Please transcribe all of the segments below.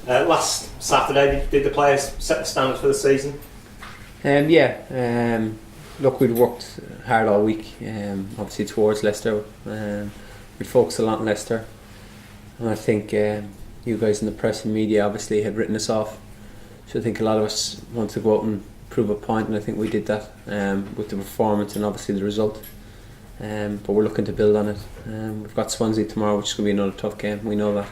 Last Saturday, did the players set the standard for the season? Look, we'd worked hard all week, obviously towards Leicester. We'd focused a lot on Leicester, and I think you guys in the press and media obviously had written us off. So I think a lot of us wanted to go out and prove a point, and I think we did that with the performance and obviously the result. But we're looking to build on it. We've got Swansea tomorrow, which is going to be another tough game. We know that,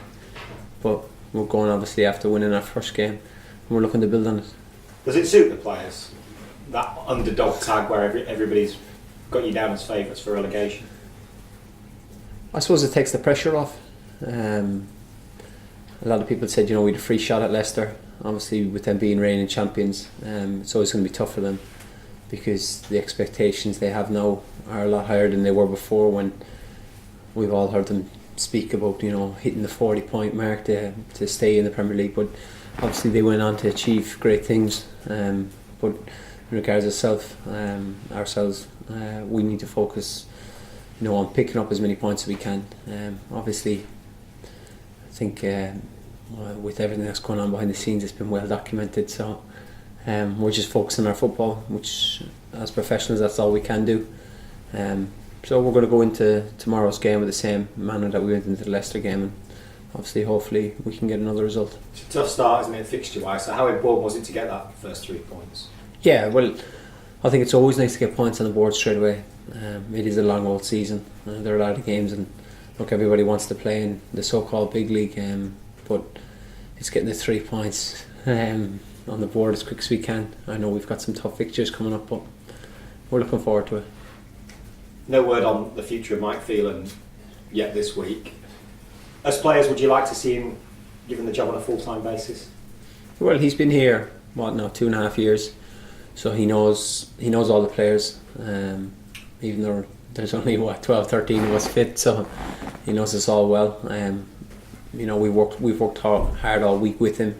but we're going obviously after winning our first game, and we're looking to build on it. Does it suit the players, that underdog tag where everybody's got you down as favourites for relegation? I suppose it takes the pressure off. A lot of people said, we had a free shot at Leicester. Obviously, with them being reigning champions, it's always going to be tough for them because the expectations they have now are a lot higher than they were before, when we've all heard them speak about hitting the 40-point mark to stay in the Premier League. But obviously, they went on to achieve great things. But in regards to ourselves, we need to focus on picking up as many points as we can. Obviously, I think with everything that's going on behind the scenes, it's been well documented, so we're just focusing on our football, which as professionals that's all we can do. So we're going to go into tomorrow's game with the same manner that we went into the Leicester game, and obviously hopefully we can get another result. It's a tough start, isn't it, fixture wise? So how important was it to get that first 3 points? Yeah, well, I think it's always nice to get points on the board straight away. It is a long old season. There are a lot of games, and look, everybody wants to play in the so-called big league, but it's getting the 3 points on the board as quick as we can. I know we've got some tough fixtures coming up, but we're looking forward to it. No word on the future of Mike Phelan yet this week. As players, would you like to see him given the job on a full-time basis? Well, he's been here 2.5 years, so he knows all the players. Even though there's only 12, 13 of us fit, so he knows us all well. We've worked hard all week with him,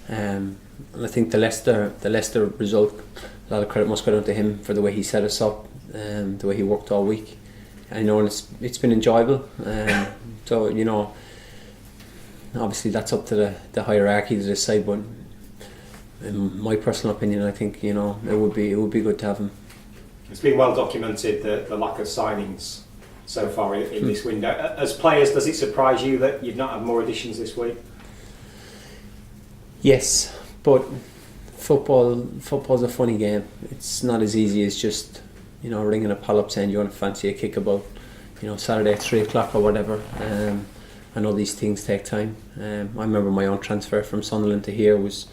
and I think the Leicester result, a lot of credit must go down to him for the way he set us up, the way he worked all week. I know it's been enjoyable. So obviously that's up to the hierarchy to decide, but in my personal opinion, I think it would be good to have him. It's been well documented the lack of signings so far in this window. As players, does it surprise you that you've not had more additions this week? Yes, but football's a funny game. It's not as easy as just ringing a pal up saying you want to fancy a kick about Saturday at 3 o'clock or whatever. I know these things take time. I remember my own transfer from Sunderland to here was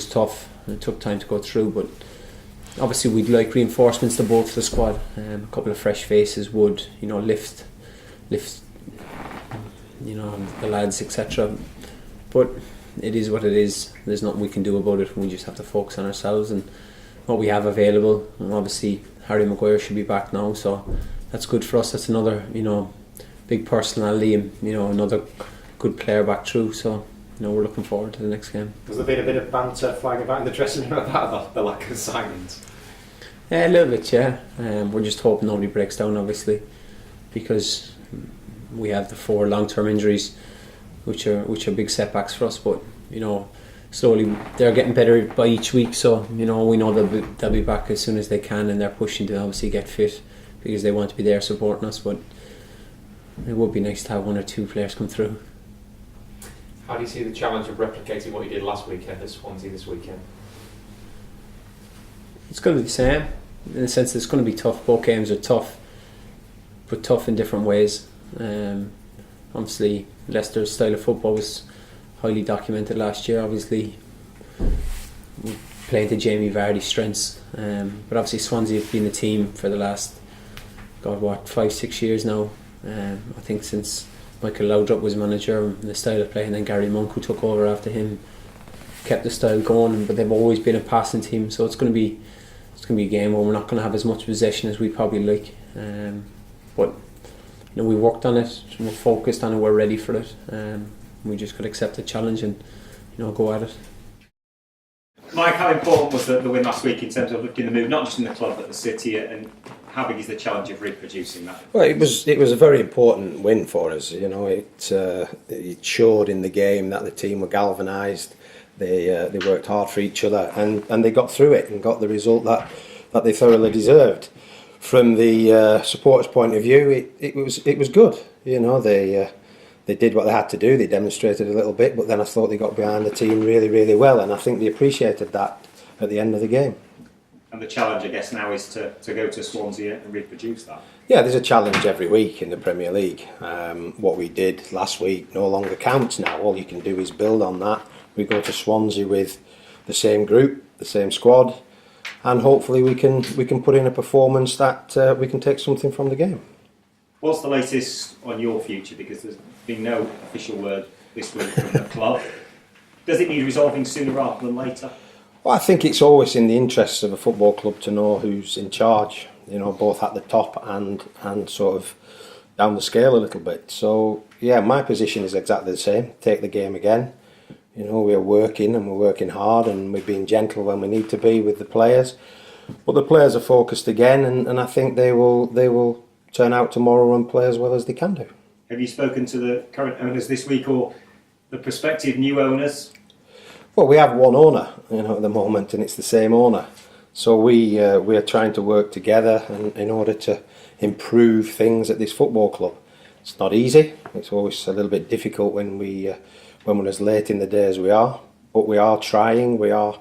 tough. It took time to go through, but obviously we'd like reinforcements to both the squad. A couple of fresh faces would lift the lads, etc. But it is what it is. There's nothing we can do about it. We just have to focus on ourselves and what we have available. And obviously Harry Maguire should be back now, so that's good for us. That's another big personality and another good player back through. So we're looking forward to the next game. Has there been a bit of banter flying about in the dressing room about the lack of signings? A little bit, yeah. We're just hoping nobody breaks down, obviously, because we have the 4 long-term injuries, which are big setbacks for us. But slowly they're getting better by each week. So we know they'll be back as soon as they can, and they're pushing to obviously get fit because they want to be there supporting us. But it would be nice to have 1 or 2 players come through. How do you see the challenge of replicating what you did last weekend at Swansea this weekend? It's going to be the same, in the sense that it's going to be tough. Both games are tough, but tough in different ways. Obviously, Leicester's style of football was highly documented last year. Obviously, playing to Jamie Vardy's strengths. But obviously, Swansea have been a team for the last, 5-6 years now. I think since Michael Laudrup was manager, and the style of play, and then Gary Monk, who took over after him, kept the style going. But they've always been a passing team, so it's going to be a game where we're not going to have as much possession as we probably like. But we worked on it, we're focused on it, we're ready for it. We just got to accept the challenge and go at it. Mike, how important was the win last week in terms of lifting the mood, not just in the club but the city, and How big is the challenge of reproducing that? Well, it was a very important win for us. You know, it showed in the game that the team were galvanised. They worked hard for each other, and they got through it and got the result that they thoroughly deserved. From the supporters' point of view, it was good. You know, they did what they had to do. They demonstrated a little bit, but then I thought they got behind the team really, really well, and I think they appreciated that at the end of the game. And the challenge, I guess, now is to go to Swansea and reproduce that. Yeah, there's a challenge every week in the Premier League. What we did last week no longer counts now. All you can do is build on that. We go to Swansea with the same group, the same squad, and hopefully we can put in a performance that we can take something from the game. What's the latest on your future? Because there's been no official word this week from the club. Does it need resolving sooner rather than later? Well, I think it's always in the interests of a football club to know who's in charge, you know, both at the top and sort of down the scale a little bit. So, yeah, my position is exactly the same. Take the game again. You know, we're working and we're working hard and we're being gentle when we need to be with the players. But the players are focused again, and I think they will turn out tomorrow and play as well as they can do. Have you spoken to the current owners this week or the prospective new owners? Well, we have one owner, you know, at the moment, and it's the same owner. So we are trying to work together in order to improve things at this football club. It's not easy. It's always a little bit difficult when we're as late in the day as we are. But we are trying. We are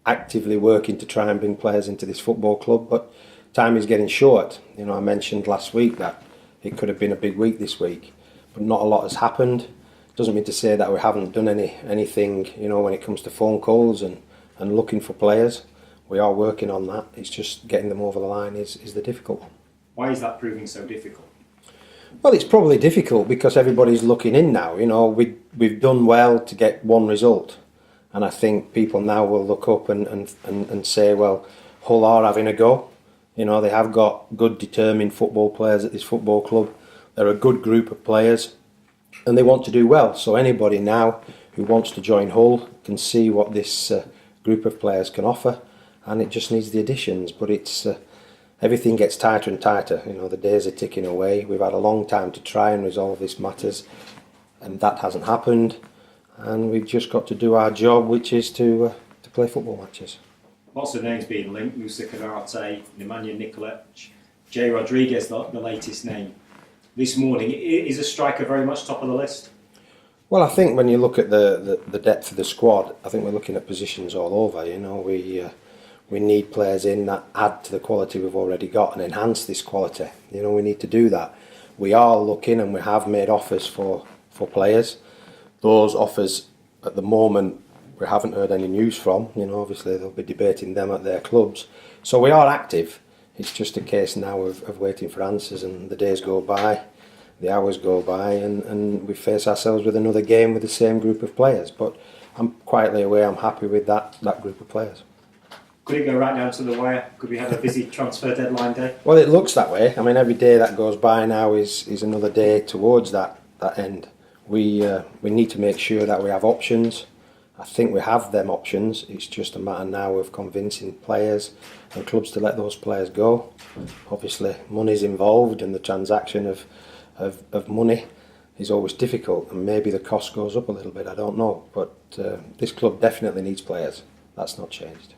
actively working to try and bring players into this football club. But time is getting short. You know, I mentioned last week that it could have been a big week this week, but not a lot has happened. Doesn't mean to say that we haven't done anything, you know, when it comes to phone calls and looking for players. We are working on that. It's just getting them over the line is the difficult one. Why is that proving so difficult? Well, it's probably difficult because everybody's looking in now. You know, we've done well to get one result, and I think people now will look up and say, well, Hull are having a go. You know, they have got good, determined football players at this football club. They're a good group of players, and they want to do well. So anybody now who wants to join Hull can see what this group of players can offer, and it just needs the additions. But it's everything gets tighter and tighter. You know, the days are ticking away. We've had a long time to try and resolve these matters, and that hasn't happened. And we've just got to do our job, which is to play football matches. Lots of names being linked: Musa Canate, Nemanja Nikolic, Jay Rodriguez, the latest name. This morning, is a striker very much top of the list? Well, I think when you look at the depth of the squad, I think we're looking at positions all over. You know, we need players in that add to the quality we've already got and enhance this quality. You know, we need to do that. We are looking and we have made offers for players. Those offers at the moment we haven't heard any news from. You know, obviously they'll be debating them at their clubs. So we are active. It's just a case now of waiting for answers, and the days go by, the hours go by, and we face ourselves with another game with the same group of players. But I'm quietly away, I'm happy with that group of players. Could it go right down to the wire? Could we have a busy transfer deadline day? Well, it looks that way. I mean, every day that goes by now is another day towards that end. We need to make sure that we have options. I think we have them options. It's just a matter now of convincing players and clubs to let those players go. Obviously, money's involved, and the transaction of money is always difficult, and maybe the cost goes up a little bit, I don't know. But this club definitely needs players. That's not changed.